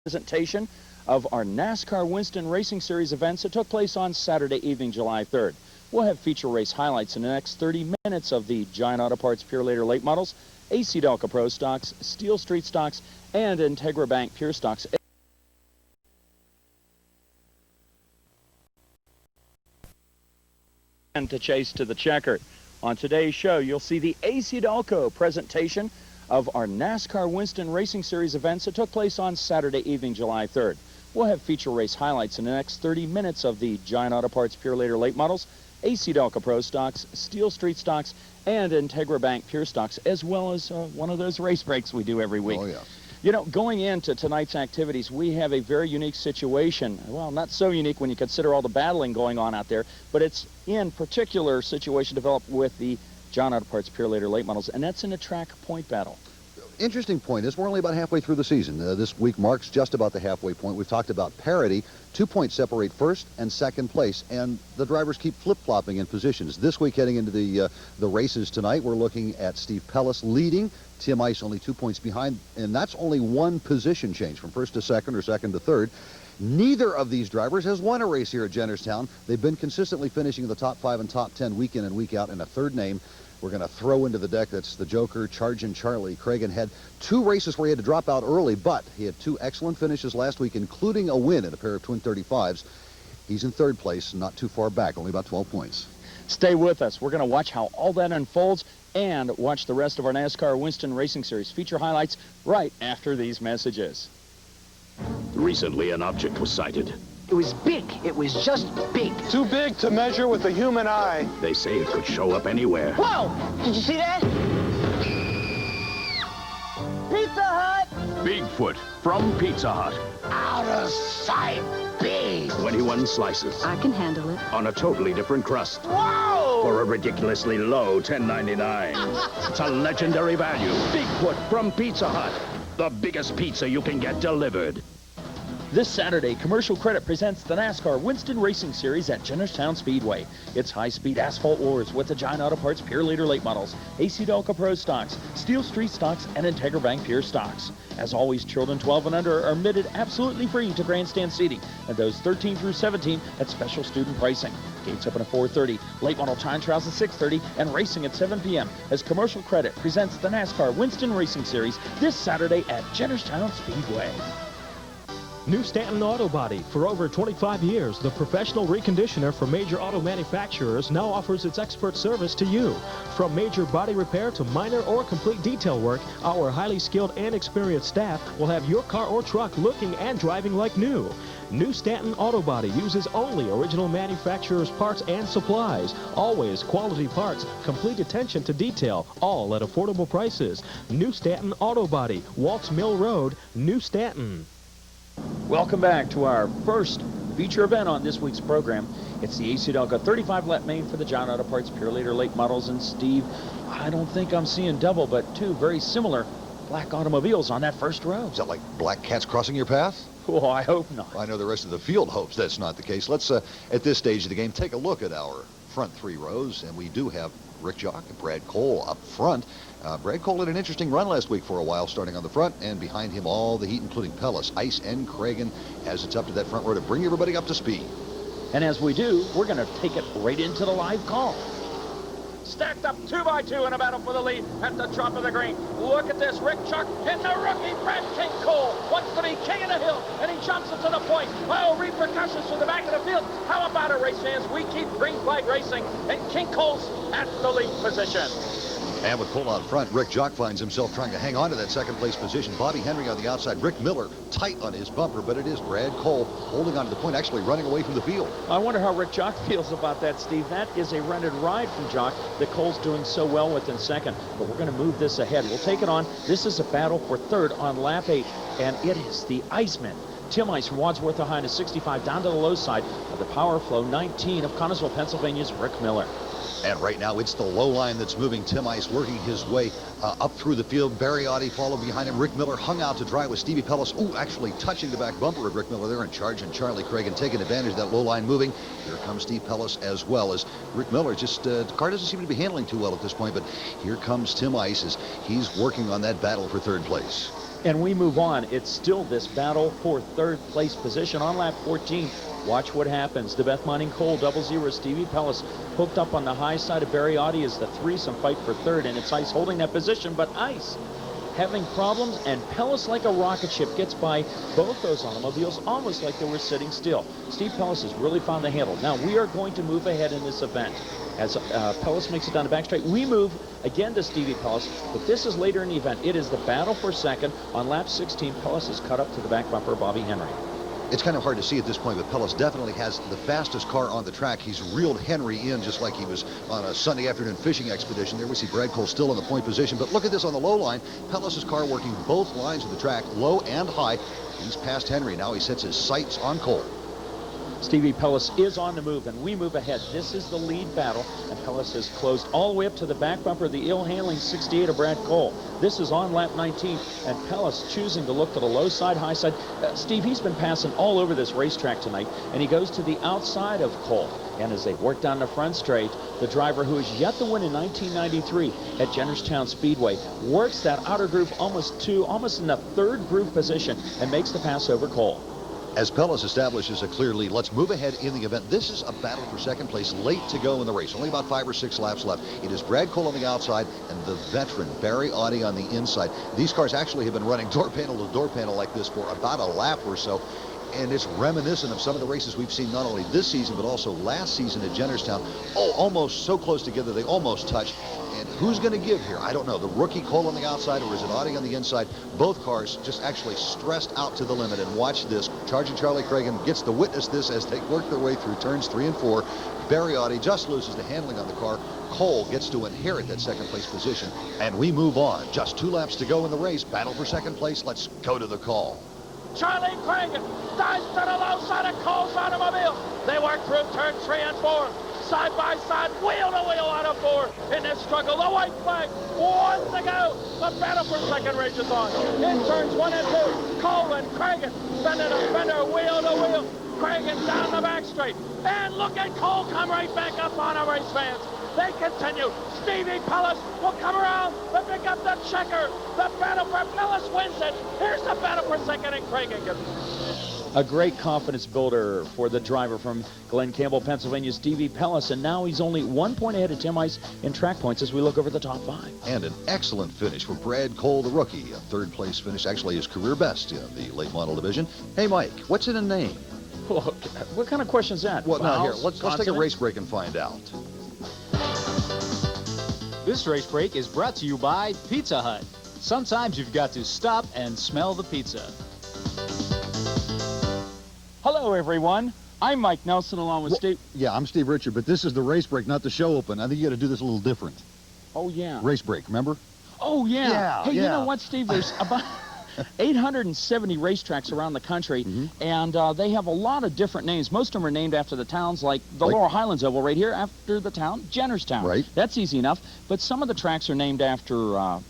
Presentation of our NASCAR Winston Racing Series events that took place on Saturday evening, July 3rd. We'll have feature race highlights in the next 30 minutes of the Giant Auto Parts Pure Later Late Models, AC Delco Pro Stocks, Steel Street Stocks, and Integra Bank Pure Stocks. And to chase to the checkered. On today's show, you'll see the AC Delco presentation of our NASCAR Winston Racing Series events that took place on Saturday evening, July 3rd. We'll have feature race highlights in the next 30 minutes of the Giant Auto Parts Pure Later Late Models, AC Delco Pro Stocks, Steel Street Stocks, and Integra Bank Pure Stocks, as well as one of those race breaks we do every week. Oh, yeah. You know, going into tonight's activities, we have a very unique situation. Well, not so unique when you consider all the battling going on out there, but it's in particular situation developed with the Giant Auto Parts Pure Later Late Models, and that's in a track point battle. Interesting point is we're only about halfway through the season. This week marks just about the halfway point. We've talked about parity. 2 points separate first and second place, and the drivers keep flip-flopping in positions. This week, heading into the races tonight, we're looking at Steve Pellis leading, Tim Ice only 2 points behind, and that's only one position change from first to second or second to third. Neither of these drivers has won a race here at Jennerstown. They've been consistently finishing in the top 5 and top 10 week in and week out, and a third name we're going to throw into the deck. That's the Joker, Chargin' Charlie. Cragen had 2 races where he had to drop out early, but he had 2 excellent finishes last week, including a win in a pair of twin 35s. He's in third place, not too far back, only about 12 points. Stay with us. We're going to watch how all that unfolds and watch the rest of our NASCAR Winston Racing Series feature highlights right after these messages. Recently, an object was sighted. It was big. It was just big. Too big to measure with the human eye. They say it could show up anywhere. Whoa! Did you see that? Pizza Hut! Bigfoot from Pizza Hut. Out of sight, big. 21 slices I can handle it. on a totally different crust Whoa! for a ridiculously low $10.99. It's a legendary value. Bigfoot from Pizza Hut. The biggest pizza you can get delivered. This Saturday, Commercial Credit presents the NASCAR Winston Racing Series at Jennerstown Speedway. It's high-speed asphalt wars with the Giant Auto Parts Pure Later Late Models, AC Delco Pro Stocks, Steel Street Stocks, and Integra Bank Pure Stocks. As always, children 12 and under are admitted absolutely free to grandstand seating, and those 13 through 17 at special student pricing. Gates open at 4:30, late model time trials at 6:30, and racing at 7 p.m. as Commercial Credit presents the NASCAR Winston Racing Series this Saturday at Jennerstown Speedway. New Stanton Auto Body. For over 25 years, the professional reconditioner for major auto manufacturers now offers its expert service to you. From major body repair to minor or complete detail work, our highly skilled and experienced staff will have your car or truck looking and driving like new. New Stanton Auto Body uses only original manufacturer's parts and supplies. Always quality parts, complete attention to detail, all at affordable prices. New Stanton Auto Body, Waltz Mill Road, New Stanton. Welcome back to our first feature event on this week's program. It's the AC Delco 35 lap main for the Giant Auto Parts Pure Later Late Models. And Steve, I don't think I'm seeing double, but 2 very similar black automobiles on that first row. Is that like black cats crossing your path? Oh, I hope not. I know the rest of the field hopes that's not the case. Let's, at this stage of the game, take a look at our front 3 rows, and we do have Rick Jock and Brad Cole up front. Brad Cole had an interesting run last week for a while, starting on the front, and behind him all the heat, including Pellis, Ice, and Cragen, as it's up to that front row to bring everybody up to speed. And as we do, we're going to take it right into the live call. Stacked up 2 by 2 in a battle for the lead at the top of the green. Look at this, Rick Chuck and the rookie Brad King Cole wants to be king of the hill, and he jumps into the point. Oh, repercussions from the back of the field. How about it, race fans? We keep green flag racing, and King Cole's at the lead position. And with Cole out front, Rick Jock finds himself trying to hang on to that second place position. Bobby Henry on the outside, Rick Miller tight on his bumper, but it is Brad Cole holding on to the point, actually running away from the field. I wonder how Rick Jock feels about that, Steve. That is a rented ride from Jock that Cole's doing so well with in second. But we're going to move this ahead. We'll take it on. This is a battle for third on lap 8, and it is the Iceman. Tim Ice from Wadsworth, Ohio, 65 down to the low side of the Power Flow 19 of Connellsville, Pennsylvania's Rick Miller. And right now, it's the low line that's moving. Tim Ice working his way up through the field. Barry Audi followed behind him. Rick Miller hung out to dry with Stevie Pellis. Ooh, actually touching the back bumper of Rick Miller there, and Chargin' Charlie Cragen taking advantage of that low line moving. Here comes Steve Pellis as well as Rick Miller. Just the car doesn't seem to be handling too well at this point, but here comes Tim Ice as he's working on that battle for third place. And we move on. It's still this battle for third place position on lap 14. Watch what happens. The Beth Mining Cole, 00. Stevie Pellis hooked up on the high side of Barry Audi as the threesome fight for third. And it's Ice holding that position, but Ice having problems, and Pellis, like a rocket ship, gets by both those automobiles almost like they were sitting still. Steve Pellis has really found the handle. Now we are going to move ahead in this event. As Pellis makes it down the back straight, we move again to Stevie Pellis, but this is later in the event. It is the battle for second. On lap 16, Pellis is cut up to the back bumper of Bobby Henry. It's kind of hard to see at this point, but Pellis definitely has the fastest car on the track. He's reeled Henry in just like he was on a Sunday afternoon fishing expedition. There we see Brad Cole still in the point position, but look at this on the low line. Pellis' car working both lines of the track, low and high. He's past Henry. Now he sets his sights on Cole. Stevie Pellis is on the move, and we move ahead. This is the lead battle, and Pellis has closed all the way up to the back bumper of the ill-handling 68 of Brad Cole. This is on lap 19, and Pellis choosing to look to the low side, high side. Steve, he's been passing all over this racetrack tonight, and he goes to the outside of Cole. And as they work down the front straight, the driver who has yet to win in 1993 at Jennerstown Speedway works that outer groove almost in the third groove position and makes the pass over Cole. As Pellis establishes a clear lead, let's move ahead in the event. This is a battle for second place, late to go in the race. Only about 5 or 6 laps left. It is Brad Cole on the outside and the veteran Barry Audi on the inside. These cars actually have been running door panel to door panel like this for about a lap or so. And it's reminiscent of some of the races we've seen not only this season, but also last season at Jennerstown. Oh, almost so close together, they almost touch. And who's going to give here? I don't know. The rookie Cole on the outside, or is it Audi on the inside? Both cars just actually stressed out to the limit. And watch this. Charging Charlie Cragen gets to witness this as they work their way through turns 3 and 4. Barry Audi just loses the handling on the car. Cole gets to inherit that second place position. And we move on. Just 2 laps to go in the race. Battle for second place. Let's go to the call. Charlie Cragen dives to the low side of Cole's automobile. They work through turn 3 and 4. Side by side, wheel to wheel out of 4. In this struggle, the white flag, 1 to go. The battle for second rages on. In turns 1 and 2, Cole and Cragen fender to fender, wheel to wheel. Cragen down the back straight. And look at Cole come right back up on our race fans. They continue. Stevie Pellis will come around and pick up the checker. The battle for Pellis wins it. Here's the battle for second, and Cragen gets it. A great confidence builder for the driver from Glen Campbell, Pennsylvania, Stevie Pellis, and now he's only 1 point ahead of Tim Ice in track points as we look over the top 5. And an excellent finish for Brad Cole, the rookie. A third place finish, actually his career best in the late model division. Hey, Mike, what's in a name? Look, what kind of question is that? Well, now here, Vowels, let's take a race break and find out. This race break is brought to you by Pizza Hut. Sometimes you've got to stop and smell the pizza. Hello, everyone. I'm Mike Nelson along with Steve. Yeah, I'm Steve Richard, but this is the race break, not the show open. I think you got to do this a little different. Oh, yeah. Race break, remember? Oh, yeah. Yeah, Hey, yeah. you know what, Steve? There's about 870 racetracks around the country, and they have a lot of different names. Most of them are named after the towns, like the Laurel Highlands Oval right here, after the town Jennerstown. Right. That's easy enough. But some of the tracks are named after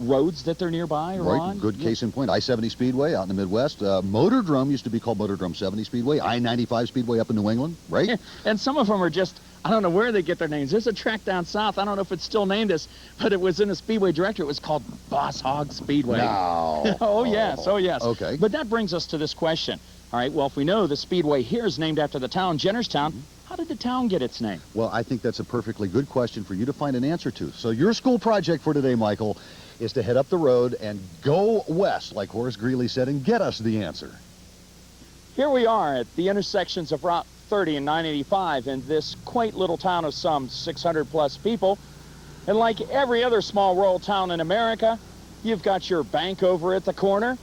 roads that they're nearby or on. Good case in point. I-70 Speedway out in the Midwest. Motordrome used to be called Motordrome 70 Speedway. I-95 Speedway up in New England, right? And some of them are just, I don't know where they get their names. There's a track down south. I don't know if it's still named this, but it was in a Speedway directory. It was called Boss Hog Speedway. No. Oh, yes. Oh, yes. Okay. But that brings us to this question. All right, well, if we know the Speedway here is named after the town, Jennerstown, how did the town get its name? Well, I think that's a perfectly good question for you to find an answer to. So your school project for today, Michael, is to head up the road and go west, like Horace Greeley said, and get us the answer. Here we are at the intersections of Route 30 and 985 in this quaint little town of some 600-plus people. And like every other small rural town in America, you've got your bank over at the corner.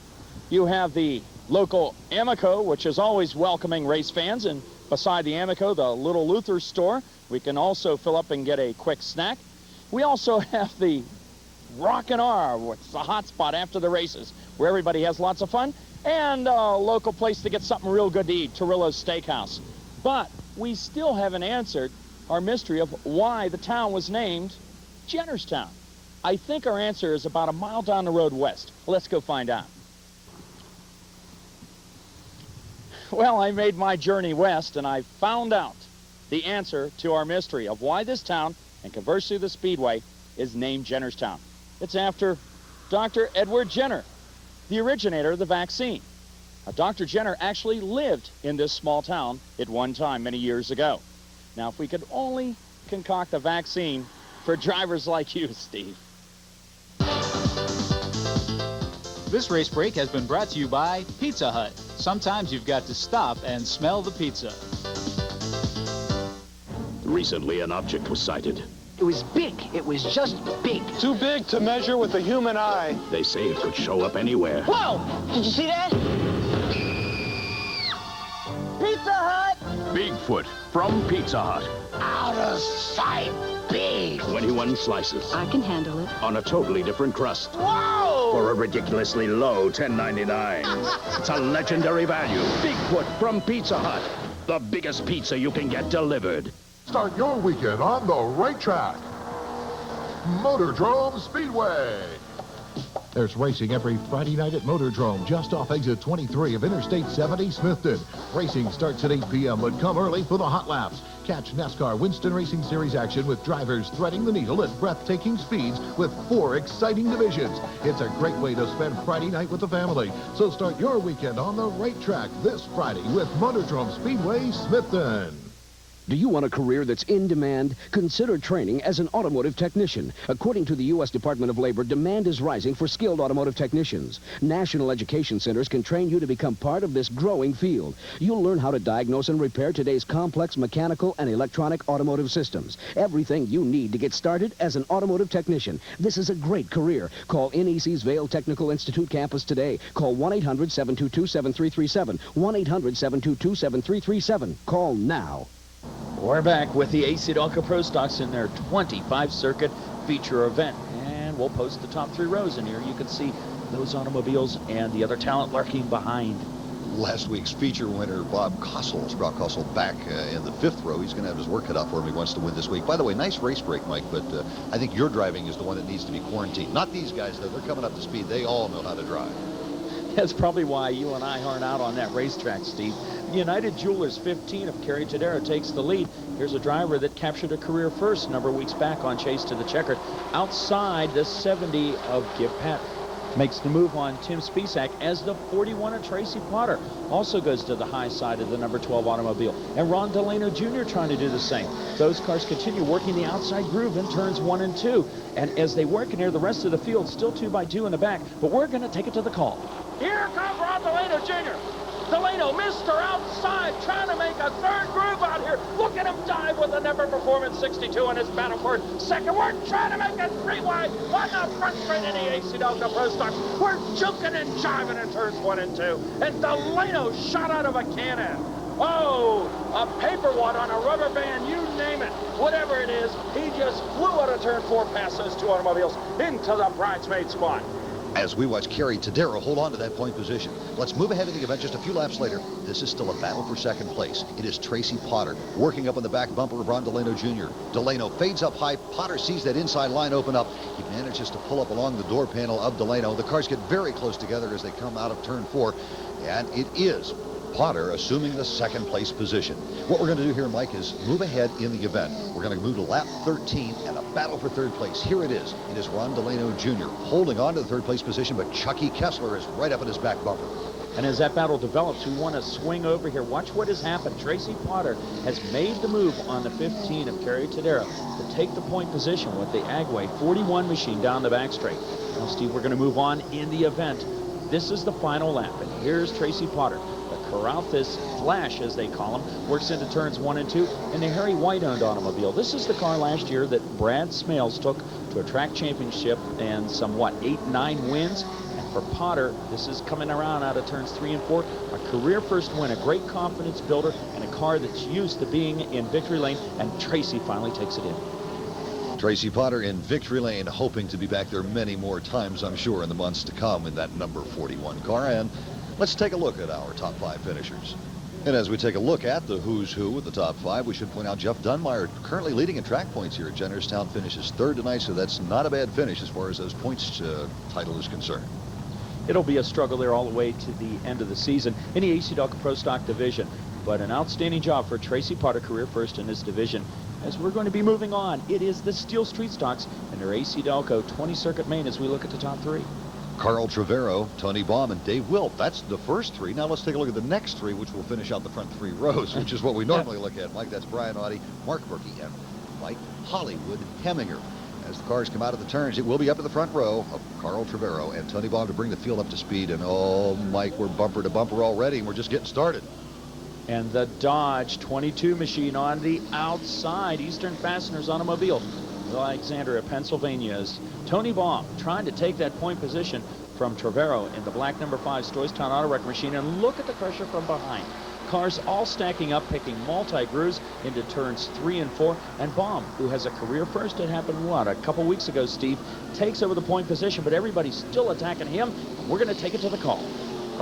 You have the local Amoco, which is always welcoming race fans, and beside the Amoco, the Little Luther store. We can also fill up and get a quick snack. We also have the Rockin' R, which is a hot spot after the races, where everybody has lots of fun, and a local place to get something real good to eat, Torillo's Steakhouse. But we still haven't answered our mystery of why the town was named Jennerstown. I think our answer is about a mile down the road west. Let's go find out. Well, I made my journey west, and I found out the answer to our mystery of why this town, and conversely the Speedway, is named Jennerstown. It's after Dr. Edward Jenner. the originator of the vaccine. Now, Dr. Jenner actually lived in this small town at one time many years ago. Now, if we could only concoct a vaccine for drivers like you, Steve. This race break has been brought to you by Pizza Hut. Sometimes you've got to stop and smell the pizza. Recently, an object was sighted. It was big. It was just big. Too big to measure with the human eye. They say it could show up anywhere. Whoa! Did you see that? Pizza Hut! Bigfoot from Pizza Hut. Out of sight big. 21 slices I can handle it. on a totally different crust Whoa! for a ridiculously low $10.99. It's a legendary value. Bigfoot from Pizza Hut. The biggest pizza you can get delivered. Start your weekend on the right track. Motordrome Speedway. There's racing every Friday night at Motordrome, just off exit 23 of Interstate 70, Smithton. Racing starts at 8 p.m., but come early for the hot laps. Catch NASCAR Winston Racing Series action with drivers threading the needle at breathtaking speeds with 4 exciting divisions. It's a great way to spend Friday night with the family. So start your weekend on the right track this Friday with Motordrome Speedway, Smithton. Do you want a career that's in demand? Consider training as an automotive technician. According to the U.S. Department of Labor, demand is rising for skilled automotive technicians. National education centers can train you to become part of this growing field. You'll learn how to diagnose and repair today's complex mechanical and electronic automotive systems. Everything you need to get started as an automotive technician. This is a great career. Call NEC's Vail Technical Institute campus today. Call 1-800-722-7337. 1-800-722-7337. Call now. We're back with the AC Delco Pro Stocks in their 25 circuit feature event. And we'll post the top 3 rows in here. You can see those automobiles and the other talent lurking behind. Last week's feature winner, Bob Kossel, brought Kossel back in the 5th row. He's going to have his work cut out for him. He wants to win this week. By the way, nice race break, Mike, but I think your driving is the one that needs to be quarantined. Not these guys, though. They're coming up to speed. They all know how to drive. That's probably why you and I aren't out on that racetrack, Steve. United Jewelers 15 of Kerry Tadero takes the lead. Here's a driver that captured a career first a number of weeks back on Chase to the Checkered. Outside the 70 of Give Pat. Makes the move on Tim Spisak as the 41 of Tracy Potter. Also goes to the high side of the number 12 automobile. And Ron Delano Jr. trying to do the same. Those cars continue working the outside groove in turns 1 and 2. And as they work in here, the rest of the field still 2 by 2 in the back. But we're going to take it to the call. Here comes Ron Delano Jr. Delano, Mr. Outside, trying to make a 3rd groove out here. Look at him dive with a Never Performance 62 in his battle for second. We're trying to make it 3 wide on the front straight in the AC Delco Pro Stock. We're juking and jiving in turns 1 and 2. And Delano shot out of a cannon. Oh, a paper wad on a rubber band, you name it. Whatever it is, he just flew out of turn 4 past those 2 automobiles into the bridesmaid spot. As we watch Kerry Tadero hold on to that point position. Let's move ahead in the event just a few laps later. This is still a battle for 2nd place. It is Tracy Potter working up on the back bumper of Ron Delano Jr. Delano fades up high. Potter sees that inside line open up. He manages to pull up along the door panel of Delano. The cars get very close together as they come out of turn 4. And it is Potter assuming the 2nd place position. What we're going to do here, Mike, is move ahead in the event. We're going to move to lap 13 and a battle for 3rd place. Here it is. It is Ron Delano Jr. holding on to the 3rd place position, but Chucky Kessler is right up at his back bumper. And as that battle develops, we want to swing over here. Watch what has happened. Tracy Potter has made the move on the 15 of Kerry Tadero to take the point position with the Agway 41 machine down the back straight. Now, Steve, we're going to move on in the event. This is the final lap, and here's Tracy Potter. Caralthus Flash, as they call him, works into turns 1 and 2 in the Harry White-owned automobile. This is the car last year that Brad Smales took to a track championship and some, 8-9 wins. And for Potter, this is coming around out of turns 3 and 4. A career first win, a great confidence builder, and a car that's used to being in victory lane. And Tracy finally takes it in. Tracy Potter in victory lane, hoping to be back there many more times, I'm sure, in the months to come in that number 41 car. And let's take a look at our top 5 finishers. And as we take a look at the who's who with the top 5, we should point out Jeff Dunmeyer currently leading in track points here at Jennerstown, finishes 3rd tonight, so that's not a bad finish as far as those points title is concerned. It'll be a struggle there all the way to the end of the season in the AC Delco Pro Stock division. But an outstanding job for Tracy Potter, career first in this division. As we're going to be moving on, it is the Steel Street Stocks and their AC Delco 20 circuit main as we look at the top 3. Carl Trevero, Tony Baum, and Dave Wilt. That's the first three. Now let's take a look at the next three, which will finish out the front three rows, which is what we normally look at. Mike, that's Brian Audie, Mark Berkey, and Mike Hollywood Heminger. As the cars come out of the turns, it will be up in the front row of Carl Trevero and Tony Baum to bring the field up to speed. And oh, Mike, we're bumper to bumper already, and we're just getting started. And the Dodge 22 machine on the outside, Eastern Fasteners automobile, Alexandria, Pennsylvania's Tony Baum trying to take that point position from Trevero in the black number 5 Stoystown Auto Wreck machine. And look at the pressure from behind. Cars all stacking up, picking multi-grooves into turns 3 and 4. And Baum, who has a career first, it happened, what, a couple weeks ago, Steve, takes over the point position, but everybody's still attacking him. We're going to take it to the call.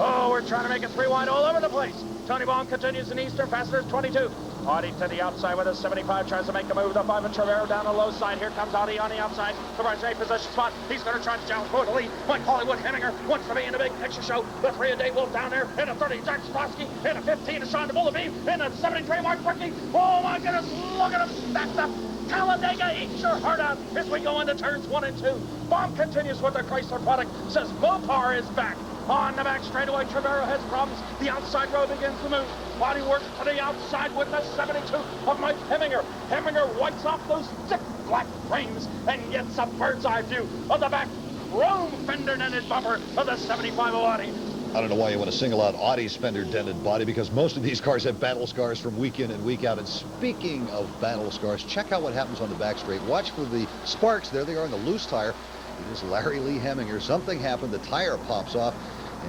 Oh, we're trying to make it 3 wide all over the place. Tony Baum continues in Eastern Fasteners 22. Audie to the outside with a 75, tries to make the move. The 5 and Trevero down the low side. Here comes Audie on the outside. The right side position spot. He's going to try to challenge for the lead. Mike Hollywood Heminger wants to be in the big picture show. The 3 and Dave Wolf down there. In a 30, Jack Strosky. In a 15, Sean the Bullet Beam. In a 73, Mark Berkey. Oh my goodness, look at him stacked up. Talladega, eat your heart out as we go into turns 1 and 2. Baum continues with the Chrysler product. Says Mopar is back. On the back straightaway, Trevero has problems. The outside row begins to move. Body works to the outside with the 72 of Mike Heminger. Heminger wipes off those thick black frames and gets a bird's eye view of the back chrome fender-dented bumper of the 75 of Audie. I don't know why you want to single out Audie's fender-dented body, because most of these cars have battle scars from week in and week out. And speaking of battle scars, check out what happens on the back straight. Watch for the sparks. There they are on the loose tire. It is Larry Lee Heminger. Something happened. The tire pops off.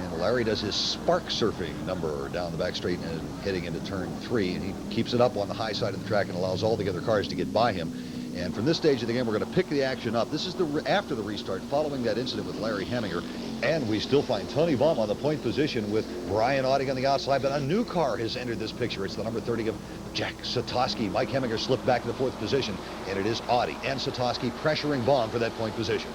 And Larry does his spark surfing number down the back straight and heading into turn 3. And he keeps it up on the high side of the track and allows all the other cars to get by him. And from this stage of the game, we're going to pick the action up. This is after the restart, following that incident with Larry Heminger. And we still find Tony Baum on the point position with Brian Audie on the outside. But a new car has entered this picture. It's the number 30 of Jack Satoski. Mike Heminger slipped back to the 4th position. And it is Audie and Satoski pressuring Baum for that point position.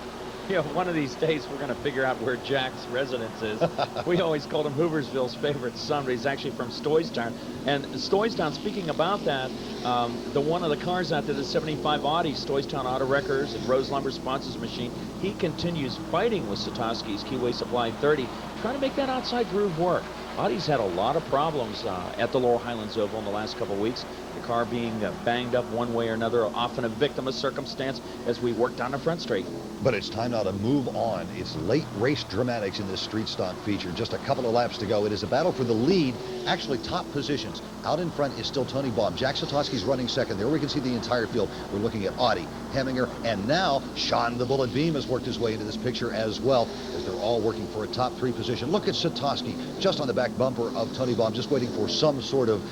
You know, one of these days we're going to figure out where Jack's residence is. We always called him Hooversville's favorite son, but he's actually from Stoystown. And Stoystown, speaking about that, the one of the cars out there, the 75 Audi, Stoystown Auto Wreckers and Rose Lumber sponsors machine, he continues fighting with Satoski's Keyway Supply 30, trying to make that outside groove work. Audie's had a lot of problems at the Laurel Highlands Oval in the last couple of weeks. The car being banged up one way or another, often a victim of circumstance as we work down the front straight. But it's time now to move on. It's late race dramatics in this street stock feature. Just a couple of laps to go. It is a battle for the lead, actually top positions. Out in front is still Tony Baum. Jack Satoski's running second. There we can see the entire field. We're looking at Audie, Heminger, and now Sean the Bullet Beam has worked his way into this picture as well, as they're all working for a top 3 position. Look at Satoski just on the back bumper of Tony Baum, just waiting for some sort of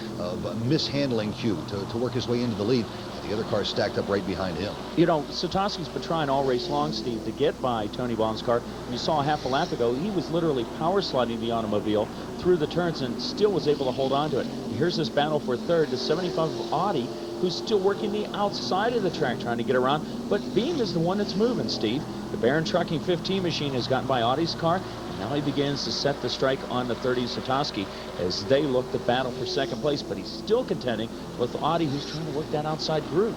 mishandling cue to work his way into the lead. The other cars stacked up right behind him. You know, Satoski's been trying all race long, Steve, to get by Tony Baum's car. You saw half a lap ago, he was literally power sliding the automobile through the turns and still was able to hold on to it. Here's this battle for third, the 75 of Audie, who's still working the outside of the track trying to get around. But Beam is the one that's moving, Steve. The Barron Trucking 15 machine has gotten by Audie's car. Now he begins to set the strike on the 30 Satoski as they look to battle for second place, but he's still contending with Audie, who's trying to work that outside groove.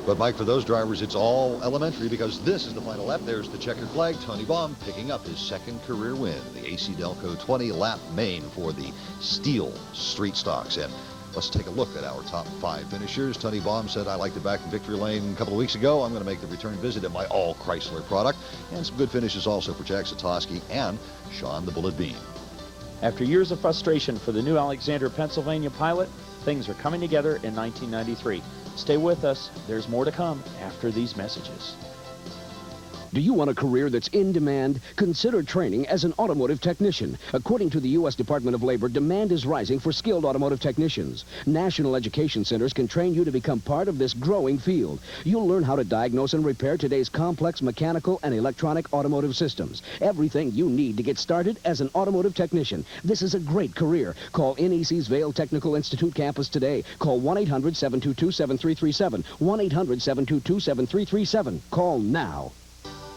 But, Mike, for those drivers, it's all elementary, because this is the final lap. There's the checkered flag. Tony Baum picking up his 2nd career win, the AC Delco 20-lap main for the Steel Street Stocks. And let's take a look at our top 5 finishers. Tony Baum said, I liked it back in victory lane a couple of weeks ago. I'm going to make the return visit in my all Chrysler product. And some good finishes also for Jack Satoski and Sean the Bullet Beam. After years of frustration for the new Alexandria, Pennsylvania pilot, things are coming together in 1993. Stay with us. There's more to come after these messages. Do you want a career that's in demand? Consider training as an automotive technician. According to the U.S. Department of Labor, demand is rising for skilled automotive technicians. National education centers can train you to become part of this growing field. You'll learn how to diagnose and repair today's complex mechanical and electronic automotive systems. Everything you need to get started as an automotive technician. This is a great career. Call NEC's Vail Technical Institute campus today. Call 1-800-722-7337. 1-800-722-7337. Call now.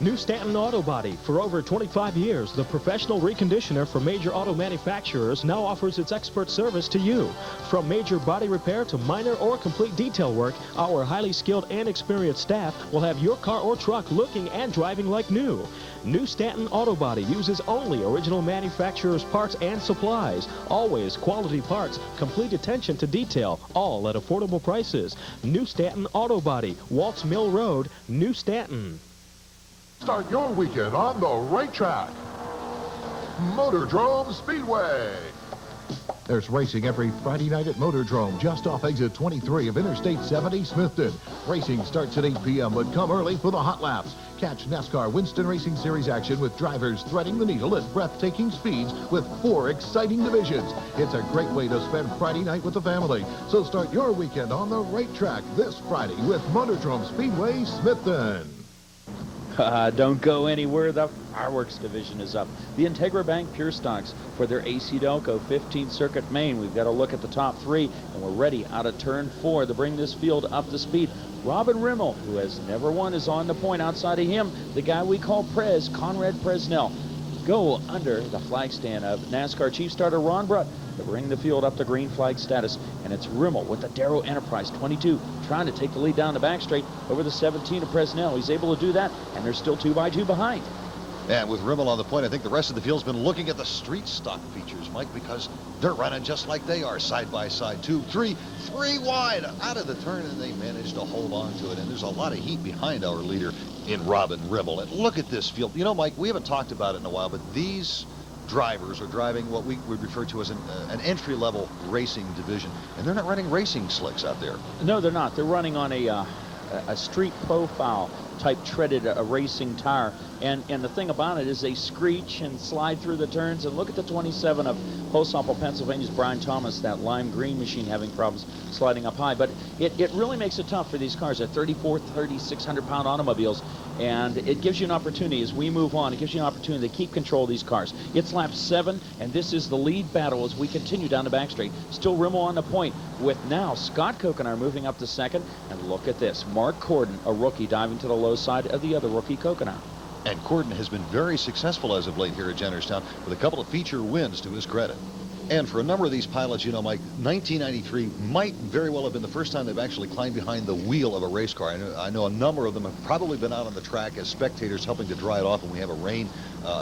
New Stanton Auto Body. For over 25 years, the professional reconditioner for major auto manufacturers now offers its expert service to you. From major body repair to minor or complete detail work, our highly skilled and experienced staff will have your car or truck looking and driving like new. New Stanton Auto Body uses only original manufacturer's parts and supplies. Always quality parts, complete attention to detail, all at affordable prices. New Stanton Auto Body, Waltz Mill Road, New Stanton. Start your weekend on the right track. Motordrome Speedway. There's racing every Friday night at Motordrome, just off exit 23 of Interstate 70, Smithton. Racing starts at 8 p.m., but come early for the hot laps. Catch NASCAR Winston Racing Series action with drivers threading the needle at breathtaking speeds with 4 exciting divisions. It's a great way to spend Friday night with the family. So start your weekend on the right track this Friday with Motordrome Speedway, Smithton. Don't go anywhere. The fireworks division is up. The Integra Bank Pure Stocks for their AC Delco 15th Circuit main. We've got a look at the top 3, and we're ready out of turn 4 to bring this field up to speed. Robin Rimmel, who has never won, is on the point. Outside of him, the guy we call Prez, Conrad Presnell. Go under the flag stand of NASCAR Chief Starter Ron Brutt to bring the field up to green flag status. And it's Rimmel with the Darrow Enterprise 22 trying to take the lead down the back straight over the 17 of Presnell. He's able to do that, and they're still 2 by 2 behind. And with Rimmel on the point, I think the rest of the field's been looking at the street stock features, Mike, because they're running just like they are, side by side. 2, 3 wide out of the turn, and they managed to hold on to it. And there's a lot of heat behind our leader in Robin Rimmel. And look at this field. You know, Mike, we haven't talked about it in a while, but these drivers are driving what we would refer to as an entry-level racing division, and they're not running racing slicks out there. No, they're not. They're running on a street profile type treaded racing tire, and the thing about it is they screech and slide through the turns. And look at the 27 of Hosample, Pennsylvania's Brian Thomas, that lime green machine having problems sliding up high. But it really makes it tough for these cars. They're 3,600 pound automobiles, and it gives you an opportunity as we move on. It gives you an opportunity to keep control of these cars. It's lap 7, and this is the lead battle as we continue down the back straight. Still Rimmel on the point, with now Scott Kokenar moving up to second. And look at this, Mark Corden, a rookie, diving to the low side of the other rookie, Kokenar. And Corden has been very successful as of late here at Jennerstown, with a couple of feature wins to his credit. And for a number of these pilots, you know, Mike, 1993 might very well have been the first time they've actually climbed behind the wheel of a race car. I know a number of them have probably been out on the track as spectators helping to dry it off when we have a rain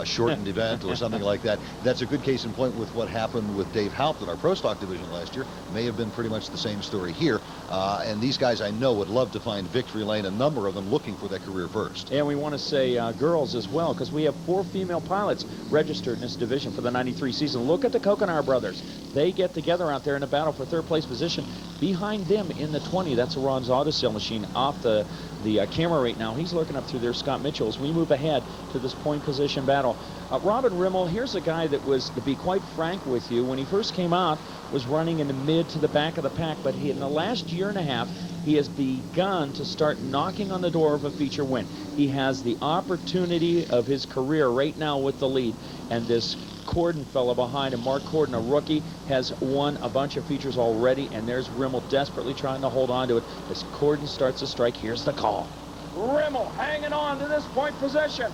shortened event or something like that. That's a good case in point with what happened with Dave Haupt in our Pro Stock division last year. May have been pretty much the same story here. And these guys I know would love to find victory lane, a number of them looking for that career first. And we want to say girls as well, because we have 4 female pilots registered in this division for the 93 season. Look at the Kokenar brothers. They get together out there in a battle for 3rd place position. Behind them in the 20, that's a Ron's Auto Sale machine off the camera right now. He's looking up through there, Scott Mitchell, as we move ahead to this point position battle. Robin Rimmel, here's a guy that was, to be quite frank with you, when he first came out, was running in the mid to the back of the pack, but in the last year and a half, he has begun to start knocking on the door of a feature win. He has the opportunity of his career right now with the lead, and this Corden fella behind him, Mark Corden, a rookie, has won a bunch of features already, and there's Rimmel desperately trying to hold on to it. As Corden starts to strike, here's the call. Rimmel hanging on to this point position.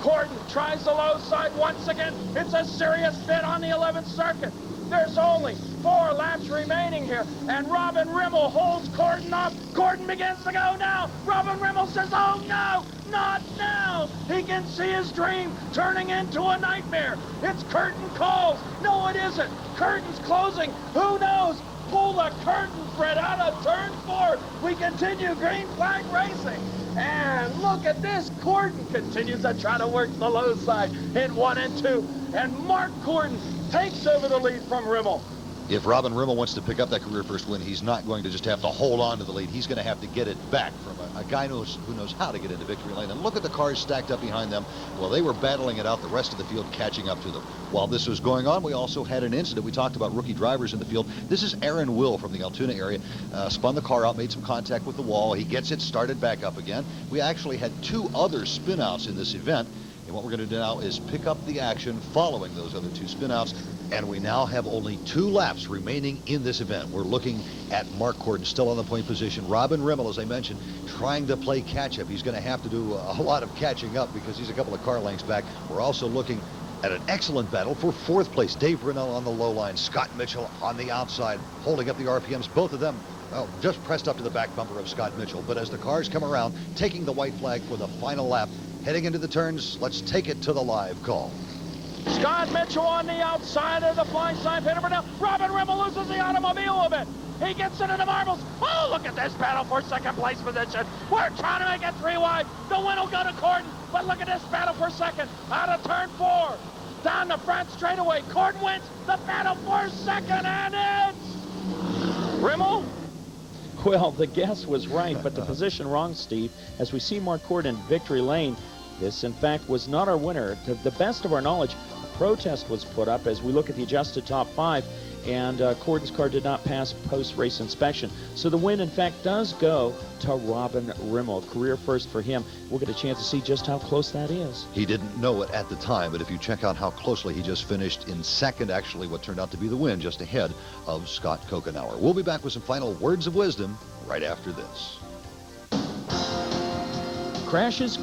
Corden tries the low side once again. It's a serious fit on the 11th circuit. There's only 4 laps remaining here, and Robin Rimmel holds Corden up. Corden begins to go now. Robin Rimmel says, oh no, not now. He can see his dream turning into a nightmare. It's curtain calls. No, it isn't. Curtain's closing. Who knows? Pull the curtain, Fred, out of turn 4. We continue green flag racing. And look at this. Corden continues to try to work the low side in 1 and 2. And Mark Corden takes over the lead from Rimmel. If Robin Rimmel wants to pick up that career first win, he's not going to just have to hold on to the lead. He's going to have to get it back from a guy who knows how to get into victory lane. And look at the cars stacked up behind them. Well, they were battling it out, the rest of the field catching up to them. While this was going on, we also had an incident. We talked about rookie drivers in the field. This is Aaron Will from the Altoona area. Spun the car out, made some contact with the wall. He gets it started back up again. We actually had 2 other spin outs in this event. And what we're going to do now is pick up the action following those other 2 spin outs. And we now have only 2 laps remaining in this event. We're looking at Mark Corden still on the point position. Robin Rimmel, as I mentioned, trying to play catch-up. He's going to have to do a lot of catching up because he's a couple of car lengths back. We're also looking at an excellent battle for 4th place. Dave Brunel on the low line. Scott Mitchell on the outside, holding up the RPMs. Both of them, well, just pressed up to the back bumper of Scott Mitchell. But as the cars come around, taking the white flag for the final lap, heading into the turns, let's take it to the live call. Scott Mitchell on the outside of the fly side. Peter Brunel. Robin Rimmel loses the automobile of it. He gets into the marbles. Oh, look at this battle for 2nd place position. We're trying to make it 3 wide. The win will go to Corden. But look at this battle for 2nd. Out of turn 4. Down the front straightaway. Corden wins the battle for 2nd. And it's Rimmel. Well, the guess was right, but the position wrong, Steve. As we see Mark Corden in victory lane, this, in fact, was not our winner. To the best of our knowledge, a protest was put up as we look at the adjusted top 5, and Corden's car did not pass post-race inspection. So the win, in fact, does go to Robin Rimmel. Career first for him. We'll get a chance to see just how close that is. He didn't know it at the time, but if you check out how closely he just finished in 2nd, actually what turned out to be the win, just ahead of Scott Kokenauer. We'll be back with some final words of wisdom right after this. Crashes,